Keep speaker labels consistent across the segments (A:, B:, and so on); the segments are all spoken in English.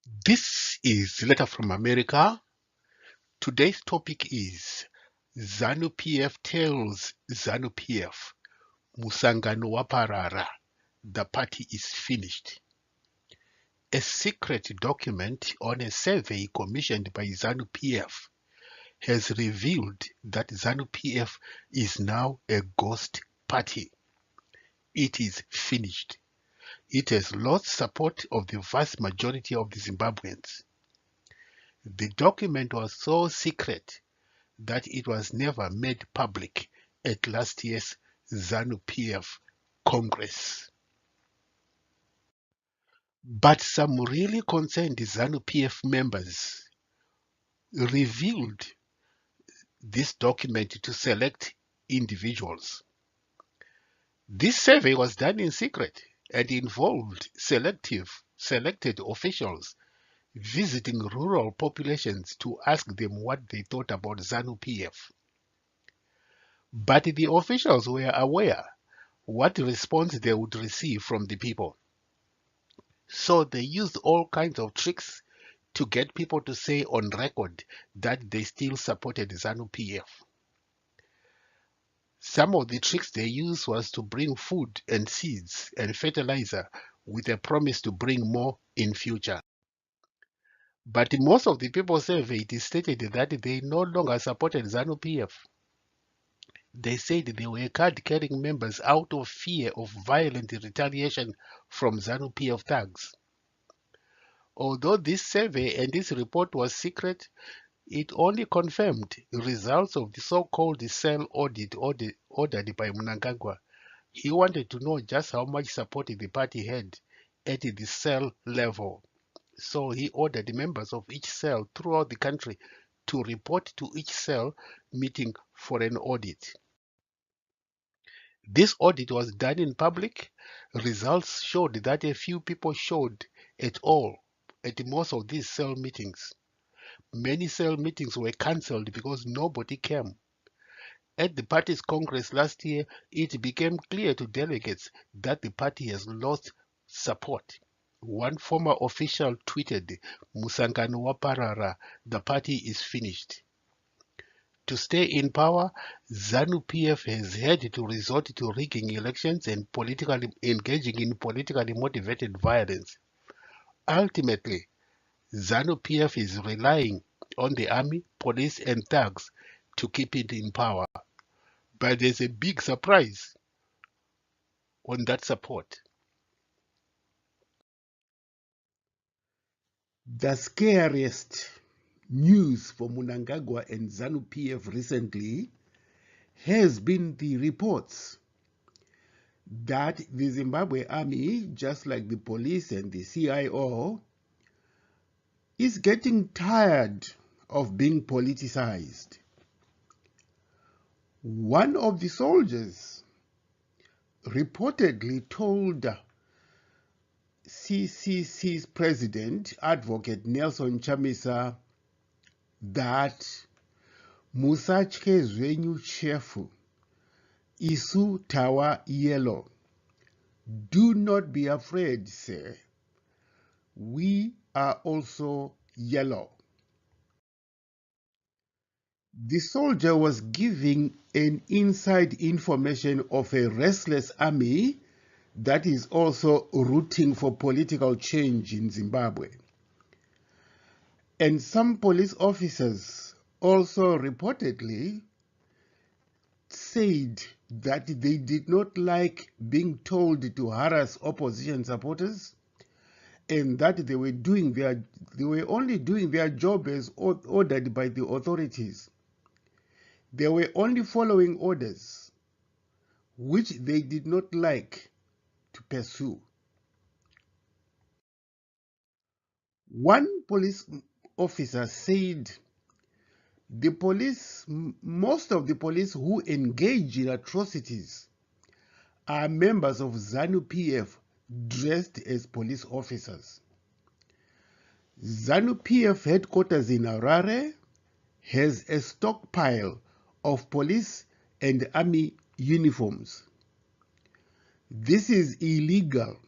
A: This is Letter from America. Today's topic is ZANU PF tells ZANU PF Musangano waparara. The party is finished. A secret document on a survey commissioned by ZANU PF has revealed that ZANU PF is now a ghost party. It is finished. It has lost support of the vast majority of the Zimbabweans. The document was so secret that it was never made public at last year's ZANU PF Congress. But some really concerned ZANU PF members revealed this document to select individuals. This survey was done in secret and involved selected officials visiting rural populations to ask them what they thought about ZANU PF. But the officials were aware what response they would receive from the people. So they used all kinds of tricks to get people to say on record that they still supported ZANU PF. Some of the tricks they used was to bring food and seeds and fertilizer with a promise to bring more in future. But most of the people surveyed stated that they no longer supported ZANU PF. They said they were card-carrying members out of fear of violent retaliation from ZANU PF thugs. Although this survey and this report was secret, it only confirmed results of the so-called cell audit ordered by Mnangagwa. He wanted to know just how much support the party had at the cell level. So he ordered members of each cell throughout the country to report to each cell meeting for an audit. This audit was done in public. Results showed that a few people showed at most of these cell meetings. Many cell meetings were cancelled because nobody came. At the party's congress last year, it became clear to delegates that the party has lost support. One former official tweeted, "Musangano waparara, the party is finished." To stay in power, ZANU PF has had to resort to rigging elections and engaging in politically motivated violence. Ultimately, ZANU PF is relying on the army, police, and thugs to keep it in power. But there's a big surprise on that support. The scariest news for Mnangagwa and ZANU PF recently has been the reports that the Zimbabwe army, just like the police and the CIO, is getting tired of being politicized. One of the soldiers reportedly told CCC's president, Advocate Nelson Chamisa, that "Musatye zvenyu chefu, isu tawa yellow. Do not be afraid, sir. We are also yellow." The soldier was giving an inside information of a restless army that is also rooting for political change in Zimbabwe. And some police officers also reportedly said that they did not like being told to harass opposition supporters, and that they were only doing their job as ordered by the authorities. They were only following orders, which they did not like to pursue. One police officer said most of the police who engage in atrocities are members of ZANU PF dressed as police officers. ZANU PF headquarters in Harare has a stockpile of police and army uniforms. This is illegal.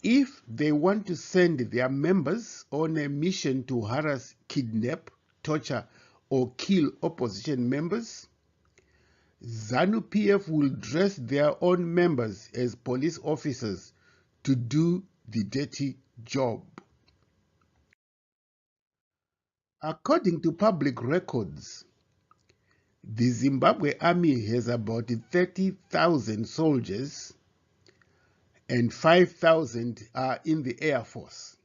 A: If they want to send their members on a mission to harass, kidnap, torture, or kill opposition members, ZANU PF will dress their own members as police officers to do the dirty job. According to public records, the Zimbabwe army has about 30,000 soldiers and 5,000 are in the Air Force.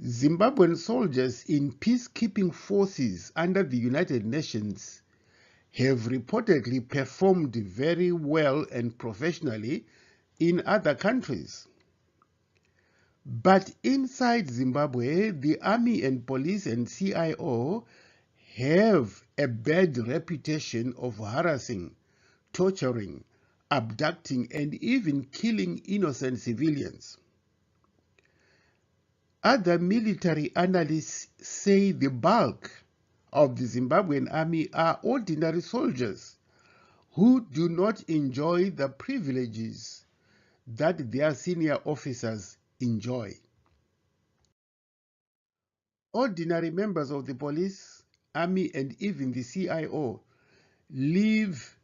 A: Zimbabwean soldiers in peacekeeping forces under the United Nations have reportedly performed very well and professionally in other countries. But inside Zimbabwe, the army and police and CIO have a bad reputation of harassing, torturing, abducting, and even killing innocent civilians. Other military analysts say the bulk of the Zimbabwean army are ordinary soldiers who do not enjoy the privileges that their senior officers enjoy. Ordinary members of the police, army, and even the CIO live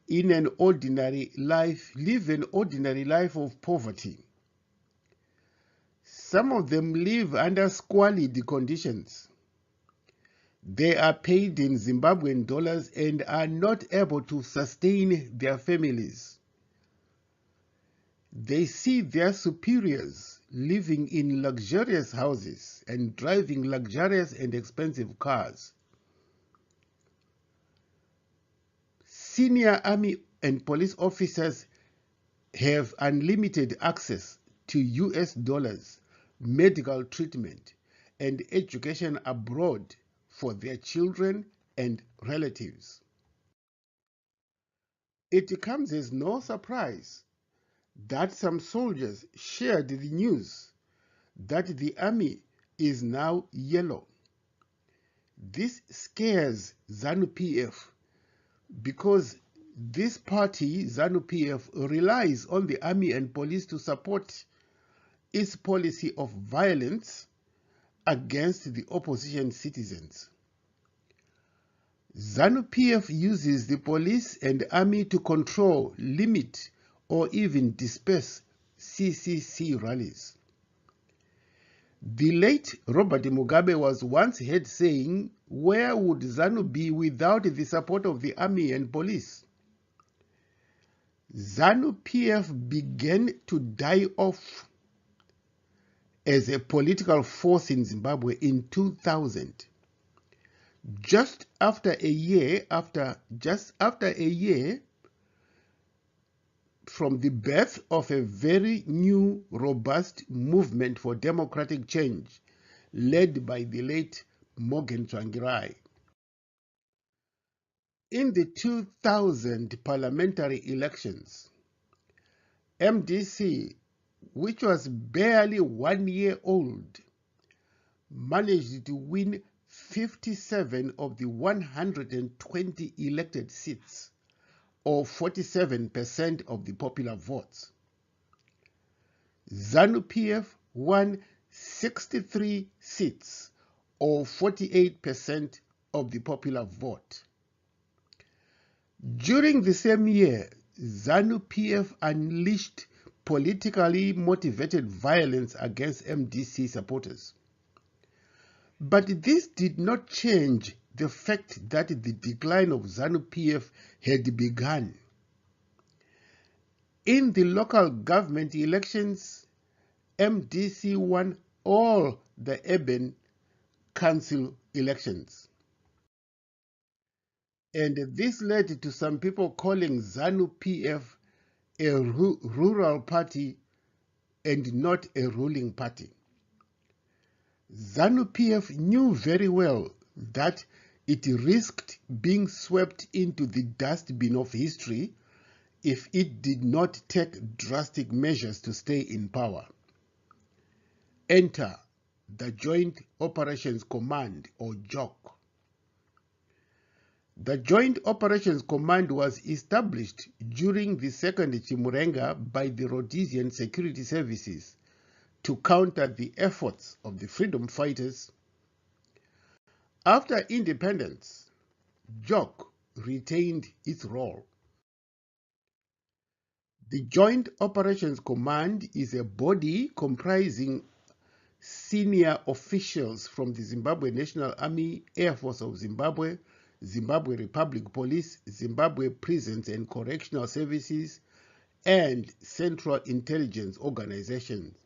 A: an ordinary life of poverty. Some of them live under squalid conditions. They are paid in Zimbabwean dollars and are not able to sustain their families. They see their superiors living in luxurious houses and driving luxurious and expensive cars. Senior army and police officers have unlimited access to US dollars, medical treatment, and education abroad for their children and relatives. It comes as no surprise that some soldiers shared the news that the army is now yellow. This scares ZANU PF because this party, ZANU PF, relies on the army and police to support its policy of violence against the opposition citizens. ZANU PF uses the police and army to control, limit, or even disperse CCC rallies. The late Robert Mugabe was once heard saying, "Where would ZANU be without the support of the army and police?" ZANU PF began to die off as a political force in Zimbabwe in 2000. Just after a year from the birth of a very new, robust movement for democratic change led by the late Morgan Tsvangirai. In the 2000 parliamentary elections, MDC, which was barely 1 year old, managed to win 57 of the 120 elected seats, or 47% of the popular votes. ZANU PF won 63 seats, or 48% of the popular vote. During the same year, ZANU PF unleashed politically motivated violence against MDC supporters. But this did not change the fact that the decline of ZANU PF had begun. In the local government elections, MDC won all the urban council elections. And this led to some people calling ZANU PF a rural party and not a ruling party. ZANU PF knew very well that it risked being swept into the dustbin of history if it did not take drastic measures to stay in power. Enter the Joint Operations Command, or JOC. The Joint Operations Command was established during the Second Chimurenga by the Rhodesian Security Services to counter the efforts of the freedom fighters. After independence, JOC retained its role. The Joint Operations Command is a body comprising senior officials from the Zimbabwe National Army, Air Force of Zimbabwe, Zimbabwe Republic Police, Zimbabwe Prisons and Correctional Services, and Central Intelligence Organization,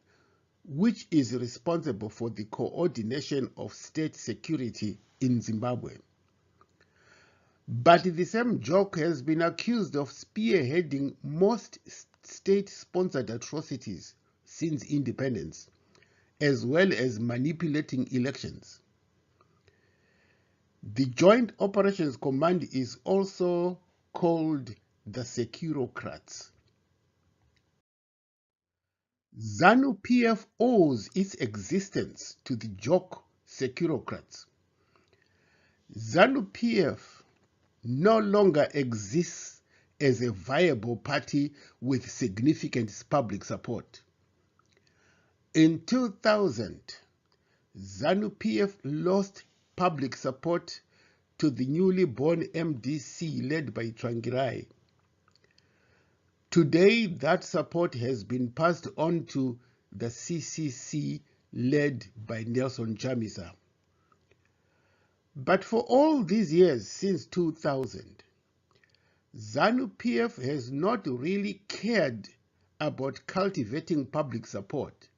A: which is responsible for the coordination of state security in Zimbabwe. But the same JOC has been accused of spearheading most state-sponsored atrocities since independence, as well as manipulating elections. The Joint Operations Command is also called the Securocrats. ZANU PF owes its existence to the JOC Securocrats. ZANU PF no longer exists as a viable party with significant public support. In 2000, ZANU PF lost public support to the newly born MDC led by Tsvangirai. Today, that support has been passed on to the CCC led by Nelson Chamisa. But for all these years since 2000, ZANU PF has not really cared about cultivating public support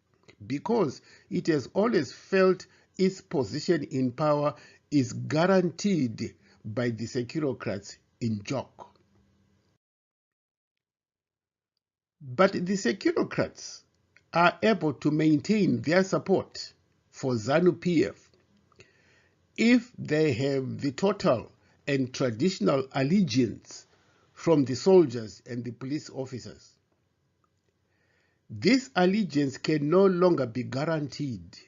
A: because it has always felt its position in power is guaranteed by the Securocrats in JOC. But the Securocrats are able to maintain their support for ZANU PF if they have the total and traditional allegiance from the soldiers and the police officers. This allegiance can no longer be guaranteed.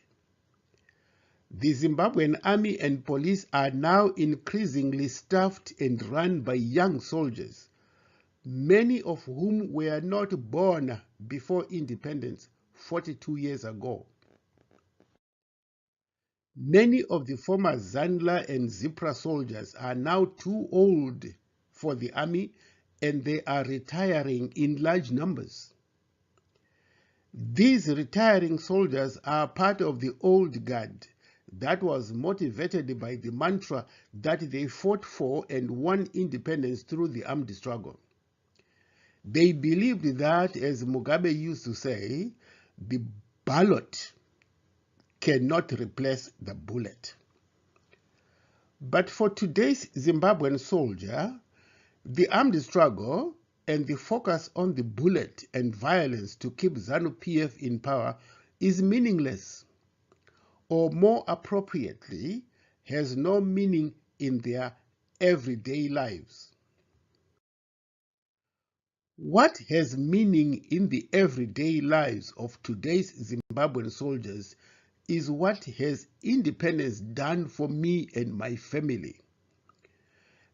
A: The Zimbabwean army and police are now increasingly staffed and run by young soldiers, many of whom were not born before independence 42 years ago. Many of the former Zandla and Zipra soldiers are now too old for the army and they are retiring in large numbers. These retiring soldiers are part of the old guard that was motivated by the mantra that they fought for and won independence through the armed struggle. They believed that, as Mugabe used to say, the ballot cannot replace the bullet. But for today's Zimbabwean soldier, the armed struggle and the focus on the bullet and violence to keep ZANU PF in power is meaningless, or more appropriately, has no meaning in their everyday lives. What has meaning in the everyday lives of today's Zimbabwean soldiers is what has independence done for me and my family.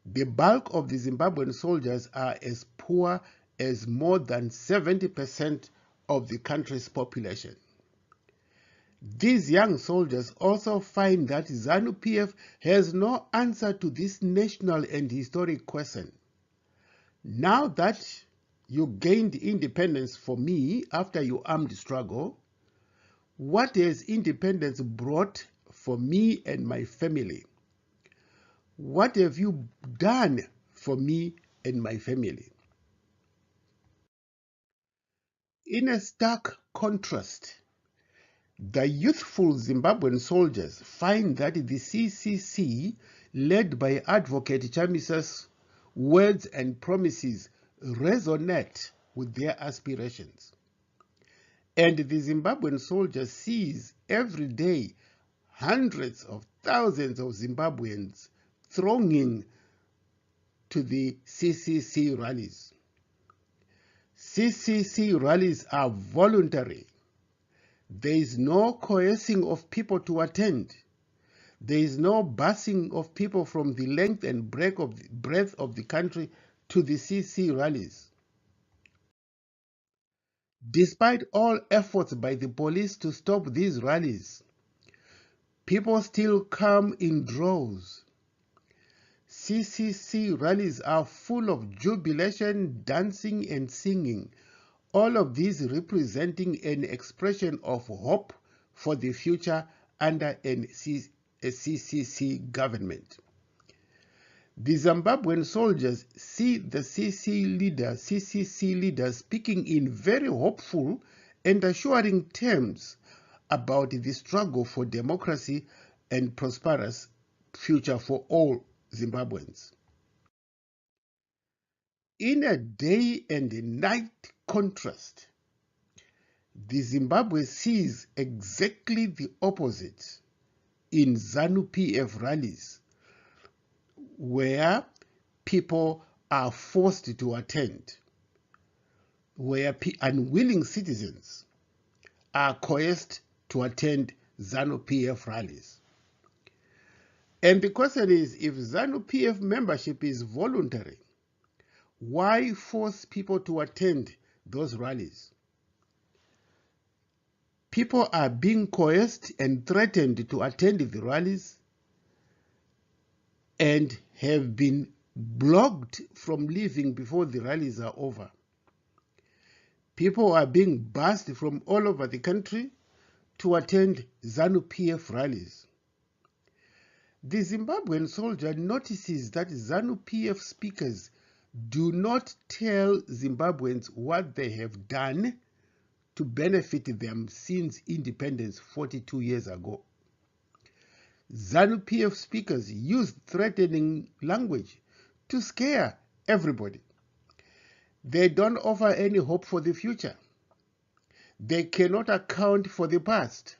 A: The bulk of the Zimbabwean soldiers are as poor as more than 70% of the country's population. These young soldiers also find that ZANU PF has no answer to this national and historic question. Now that you gained independence for me after your armed struggle, what has independence brought for me and my family? What have you done for me and my family? In a stark contrast, the youthful Zimbabwean soldiers find that the CCC, led by Advocate Chamisa's words and promises, resonate with their aspirations. And the Zimbabwean soldier sees every day hundreds of thousands of Zimbabweans thronging to the CCC rallies. CCC rallies are voluntary. There is no coercing of people to attend. There is no busing of people from the length and breadth of the country to the CC rallies. Despite all efforts by the police to stop these rallies, people still come in droves. CCC rallies are full of jubilation, dancing and singing, all of these representing an expression of hope for the future under a CCC government. The Zimbabwean soldiers see the CCC leader speaking in very hopeful and assuring terms about the struggle for democracy and prosperous future for all Zimbabweans. In a day and a night contrast, the Zimbabwe sees exactly the opposite in ZANU PF rallies, where people are forced to attend, where unwilling citizens are coerced to attend ZANU PF rallies. And the question is, if ZANU PF membership is voluntary, why force people to attend those rallies? People are being coerced and threatened to attend the rallies and have been blocked from leaving before the rallies are over. People are being bused from all over the country to attend ZANU PF rallies. The Zimbabwean soldier notices that ZANU PF speakers do not tell Zimbabweans what they have done to benefit them since independence 42 years ago. ZANU PF speakers use threatening language to scare everybody. They don't offer any hope for the future. They cannot account for the past.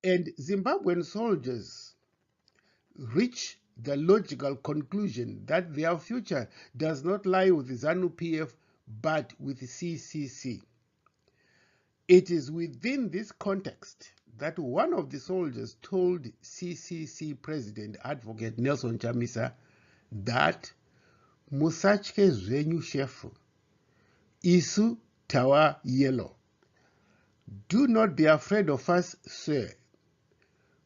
A: And Zimbabwean soldiers reach the logical conclusion that their future does not lie with ZANU PF but with CCC. It is within this context that one of the soldiers told CCC President Advocate Nelson Chamisa that musatye zvenyu shefu, isu tawa yellow. Do not be afraid of us, sir.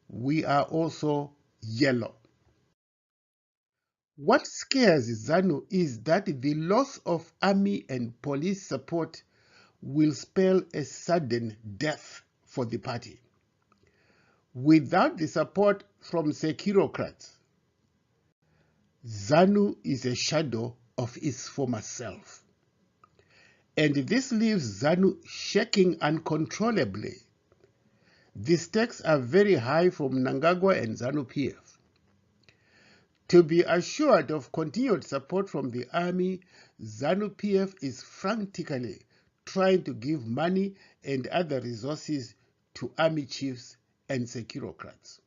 A: We are also yellow. What scares ZANU is that the loss of army and police support will spell a sudden death for the party. Without the support from securocrats, ZANU is a shadow of its former self. And this leaves ZANU shaking uncontrollably. The stakes are very high from Mnangagwa and ZANU PF. To be assured of continued support from the army, ZANU PF is frantically trying to give money and other resources to army chiefs and securocrats.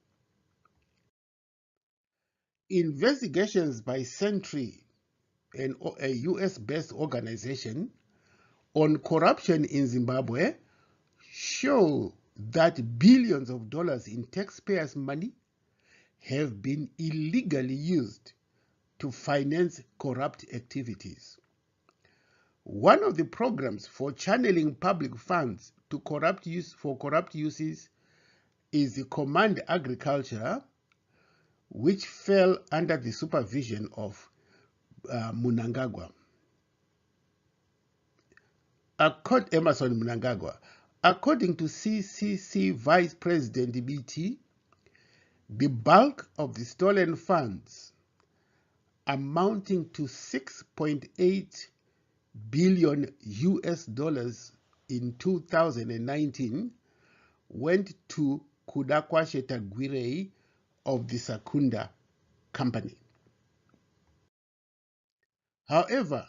A: Investigations by Sentry, a US-based organization, on corruption in Zimbabwe show that billions of dollars in taxpayers' money have been illegally used to finance corrupt activities. One of the programs for channeling public funds to corrupt uses is the Command Agriculture, which fell under the supervision of Mnangagwa. Emerson Mnangagwa. According to CCC Vice President BT, the bulk of the stolen funds, amounting to $6.8 billion in 2019, went to Kudakwashe Tagwirei of the Secunda Company. However,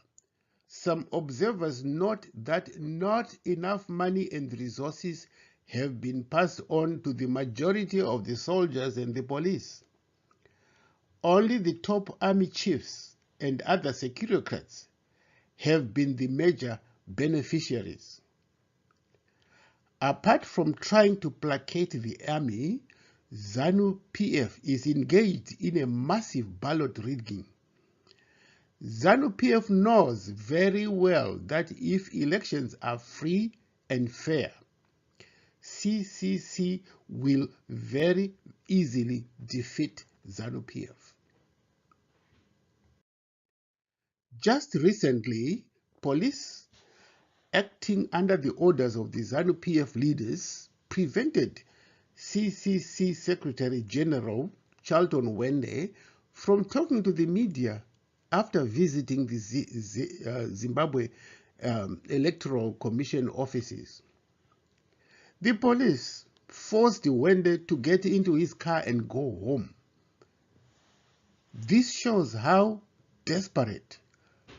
A: some observers note that not enough money and resources have been passed on to the majority of the soldiers and the police. Only the top army chiefs and other securocrats have been the major beneficiaries. Apart from trying to placate the army, ZANU PF is engaged in a massive ballot rigging. ZANU PF knows very well that if elections are free and fair, CCC will very easily defeat ZANU PF. Just recently, police, acting under the orders of the ZANU PF leaders, prevented CCC Secretary General Charlton Wende from talking to the media after visiting the Zimbabwe Electoral Commission offices. The police forced Wende to get into his car and go home. This shows how desperate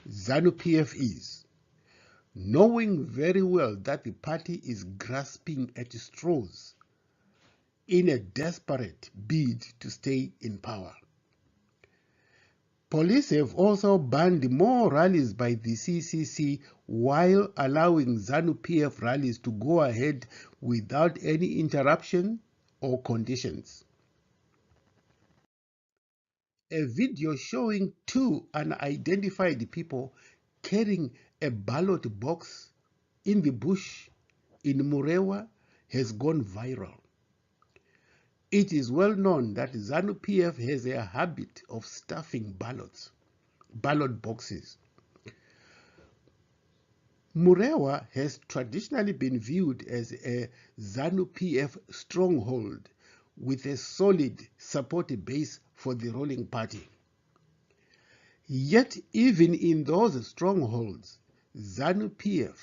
A: ZANU PF is, knowing very well that the party is grasping at straws in a desperate bid to stay in power. Police have also banned more rallies by the CCC while allowing ZANU PF rallies to go ahead without any interruption or conditions. A video showing two unidentified people carrying a ballot box in the bush in Murewa has gone viral. It is well known that ZANU PF has a habit of stuffing ballot boxes. Murewa has traditionally been viewed as a ZANU PF stronghold with a solid support base for the ruling party. Yet even in those strongholds, ZANU PF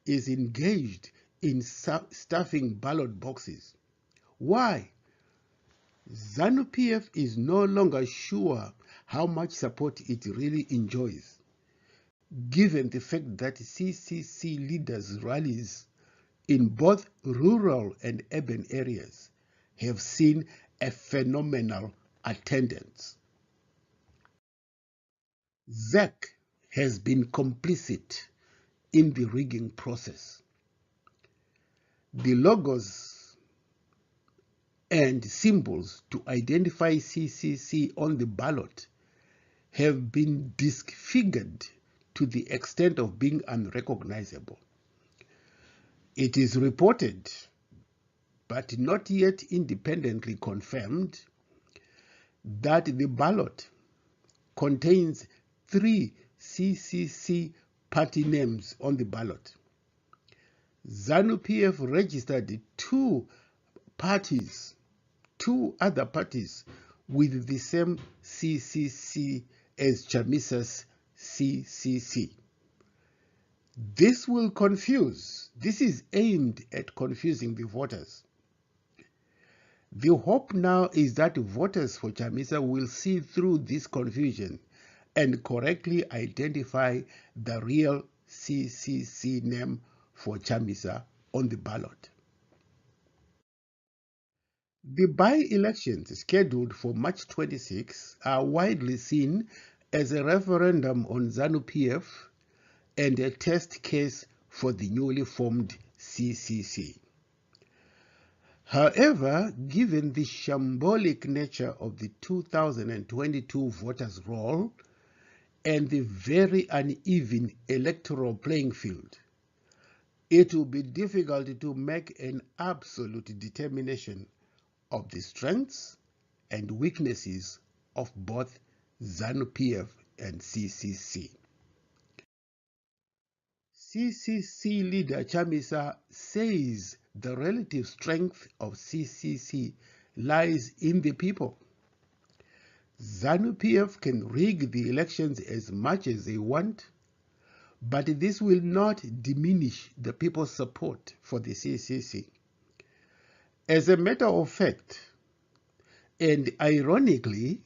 A: is engaged in stuffing ballot boxes. Why? ZANU PF is no longer sure how much support it really enjoys, given the fact that CCC leaders' rallies in both rural and urban areas have seen a phenomenal attendance. ZEC has been complicit in the rigging process. The logos and symbols to identify CCC on the ballot have been disfigured to the extent of being unrecognizable. It is reported, but not yet independently confirmed, that the ballot contains 3 CCC party names on the ballot. ZANU PF registered 2 other parties with the same CCC as Chamisa's CCC. This is aimed at confusing the voters. The hope now is that voters for Chamisa will see through this confusion and correctly identify the real CCC name for Chamisa on the ballot. The by-elections scheduled for March 26 are widely seen as a referendum on ZANU PF and a test case for the newly formed CCC. However, given the shambolic nature of the 2022 voters' roll and the very uneven electoral playing field, it will be difficult to make an absolute determination of the strengths and weaknesses of both ZANU PF and CCC. CCC leader Chamisa says the relative strength of CCC lies in the people. ZANU PF can rig the elections as much as they want, but this will not diminish the people's support for the CCC. As a matter of fact, and ironically,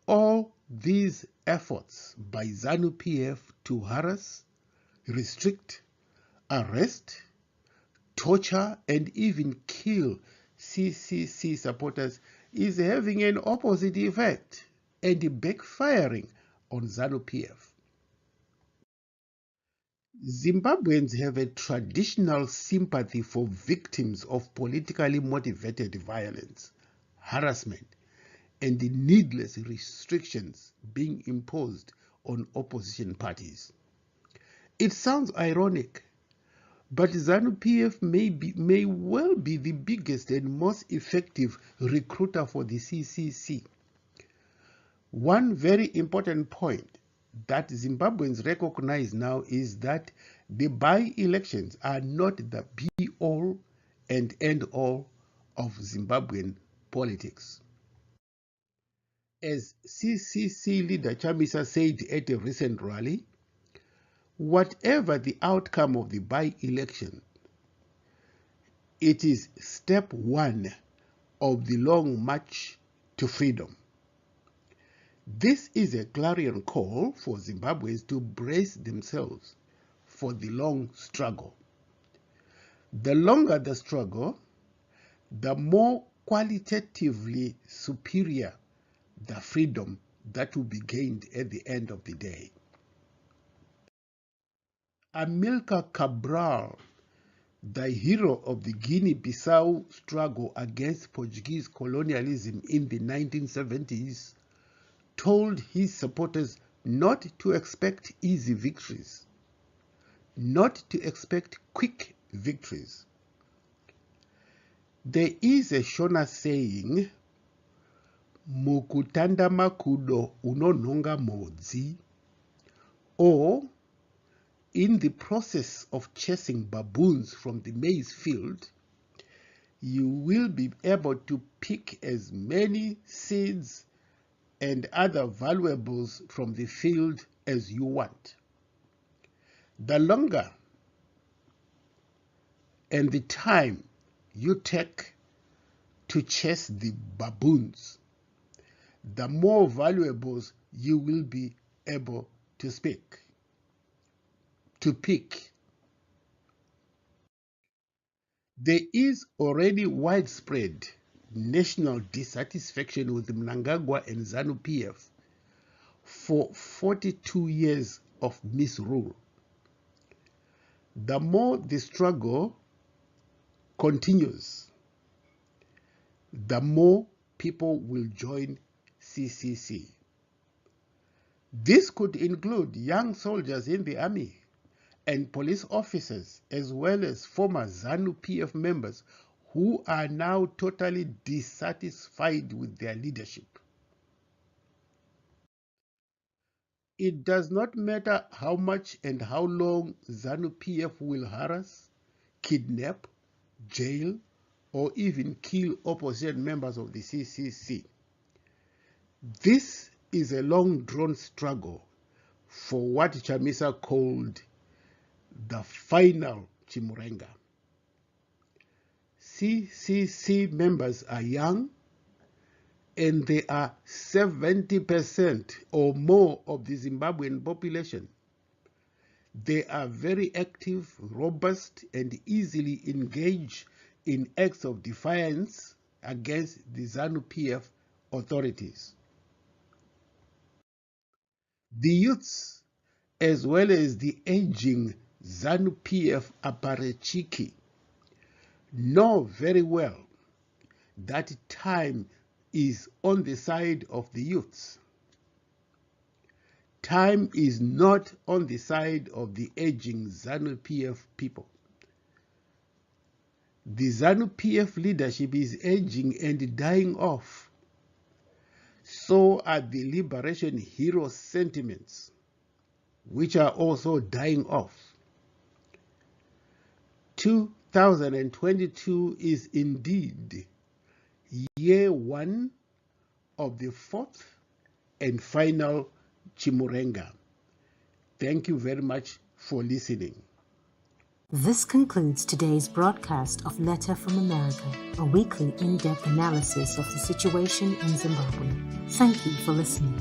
A: all these efforts by ZANU PF to harass, restrict, arrest, torture, and even kill CCC supporters is having an opposite effect and backfiring on ZANU PF. Zimbabweans have a traditional sympathy for victims of politically motivated violence, harassment, and the needless restrictions being imposed on opposition parties. It sounds ironic, but ZANU PF may well be the biggest and most effective recruiter for the CCC. One very important point that Zimbabweans recognize now is that the by-elections are not the be-all and end-all of Zimbabwean politics. As CCC leader Chamisa said at a recent rally, whatever the outcome of the by-election, it is step one of the long march to freedom. This is a clarion call for Zimbabweans to brace themselves for the long struggle. The longer the struggle, the more qualitatively superior the freedom that will be gained at the end of the day. Amilcar Cabral, the hero of the Guinea-Bissau struggle against Portuguese colonialism in the 1970s, told his supporters not to expect easy victories, not to expect quick victories. There is a Shona saying, Mukutanda makudo unonhonga modzi, or in the process of chasing baboons from the maize field, you will be able to pick as many seeds and other valuables from the field as you want. The longer and the time you take to chase the baboons, the more valuables you will be able to pick. There is already widespread national dissatisfaction with Mnangagwa and ZANU PF for 42 years of misrule. The more the struggle continues, the more people will join CCC. This could include young soldiers in the army and police officers, as well as former ZANU PF members who are now totally dissatisfied with their leadership. It does not matter how much and how long ZANU PF will harass, kidnap, jail, or even kill opposition members of the CCC. This is a long-drawn struggle for what Chamisa called the final Chimurenga. CCC members are young, and they are 70% or more of the Zimbabwean population. They are very active, robust, and easily engage in acts of defiance against the ZANU PF authorities. The youths, as well as the aging ZANU PF aparechiki, know very well that time is on the side of the youths. Time is not on the side of the aging ZANU PF people. The ZANU PF leadership is aging and dying off. So are the liberation hero sentiments, which are also dying off. 2022 is indeed year one of the fourth and final Chimurenga. Thank you very much for listening.
B: This concludes today's broadcast of Letter from America, a weekly in-depth analysis of the situation in Zimbabwe. Thank you for listening.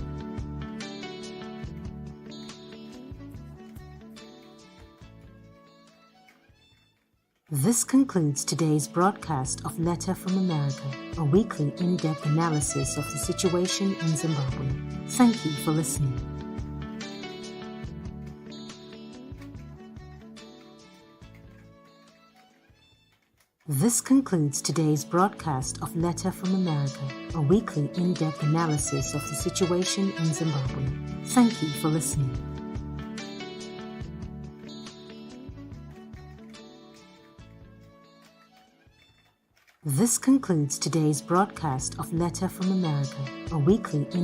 B: This concludes today's broadcast of Letter from America, a weekly in-depth analysis of the situation in Zimbabwe. Thank you for listening. This concludes today's broadcast of Letter from America, a weekly in-depth analysis of the situation in Zimbabwe. Thank you for listening. This concludes today's broadcast of Letter from America, a weekly in-depth